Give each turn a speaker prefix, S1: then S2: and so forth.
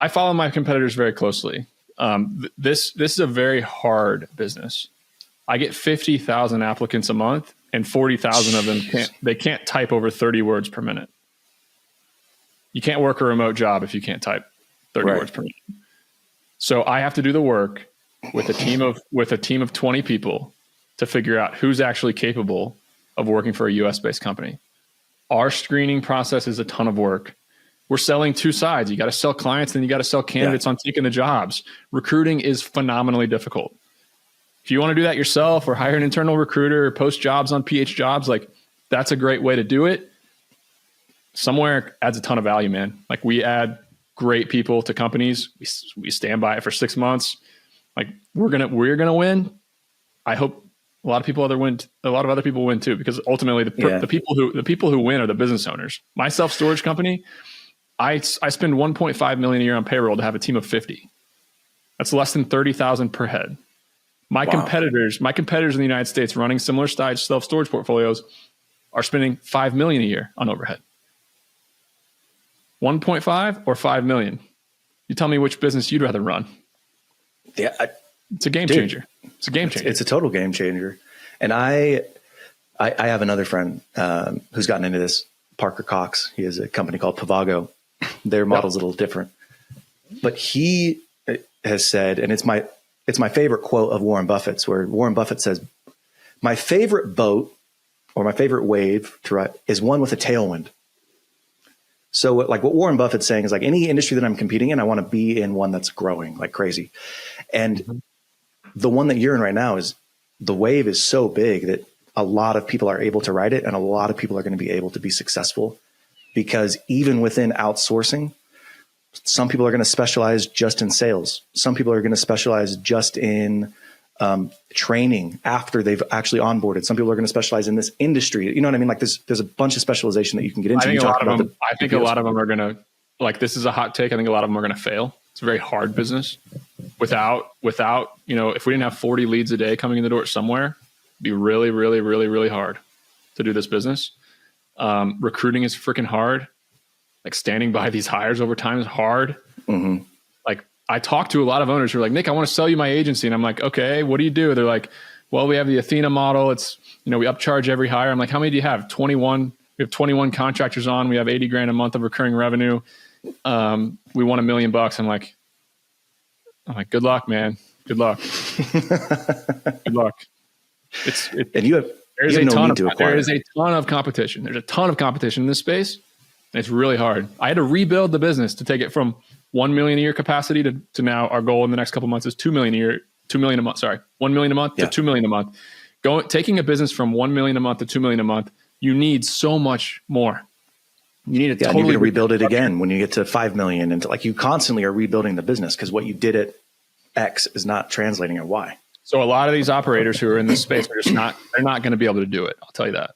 S1: I follow my competitors very closely. This is a very hard business. I get 50,000 applicants a month, and 40,000 of them can't type over 30 words per minute. You can't work a remote job if you can't type 30 words per minute. So I have to do the work with a team of 20 people to figure out who's actually capable of working for a US based company. Our screening process is a ton of work. We're selling two sides. You got to sell clients and you got to sell candidates on taking the jobs. Recruiting is phenomenally difficult. If you want to do that yourself or hire an internal recruiter or post jobs on PH Jobs, like that's a great way to do it. Somewhere adds a ton of value, man. Like we add great people to companies. We stand by it for 6 months. Like we're gonna win. I hope a lot of other people win too, because ultimately the people who win are the business owners. My self-storage company, I spend 1.5 million a year on payroll to have a team of 50. That's less than 30,000 per head. My competitors in the United States running similar size self-storage portfolios are spending 5 million a year on overhead. 1.5 or 5 million. You tell me which business you'd rather run.
S2: Yeah.
S1: It's a game changer. It's a game changer.
S2: It's a total game changer. And I have another friend who's gotten into this, Parker Cox. He has a company called Pavago. Their model's a little different. But he has said, and it's my favorite quote of Warren Buffett's, where Warren Buffett says, my favorite boat or my favorite wave to ride is one with a tailwind. So like what Warren Buffett's saying is like any industry that I'm competing in, I want to be in one that's growing like crazy. And the one that you're in right now is the wave is so big that a lot of people are able to ride it. And a lot of people are going to be able to be successful because even within outsourcing, some people are going to specialize just in sales. Some people are going to specialize just in training after they've actually onboarded. Some people are going to specialize in this industry. You know what I mean? Like there's a bunch of specialization that you can get into.
S1: I think a lot of them are going to, like, this is a hot take. I think a lot of them are going to fail. It's a very hard business without, if we didn't have 40 leads a day coming in the door somewhere, it'd be really, really, really, really hard to do this business. Recruiting is freaking hard. Like standing by these hires over time is hard. Mm-hmm. Like I talk to a lot of owners who are like, Nick, I want to sell you my agency. And I'm like, okay, what do you do? They're like, well, we have the Athena model. It's, we upcharge every hire. I'm like, how many do you have? 21. We have 21 contractors on. We have 80 grand a month of recurring revenue. We won $1 million. I'm like, good luck, man. Good luck. Good luck. There is a ton of competition. There's a ton of competition in this space. And it's really hard. I had to rebuild the business to take it from 1 million a year capacity to now our goal in the next couple of months is 2 million a year, 2 million a month. Sorry, 1 million a month to 2 million a month. Taking a business from 1 million a month to 2 million a month, you need so much more. You need to totally
S2: rebuild it again when you get to 5 million, and like you constantly are rebuilding the business because what you did at X is not translating at Y.
S1: So a lot of these operators who are in this space are just they're not going to be able to do it. I'll tell you that.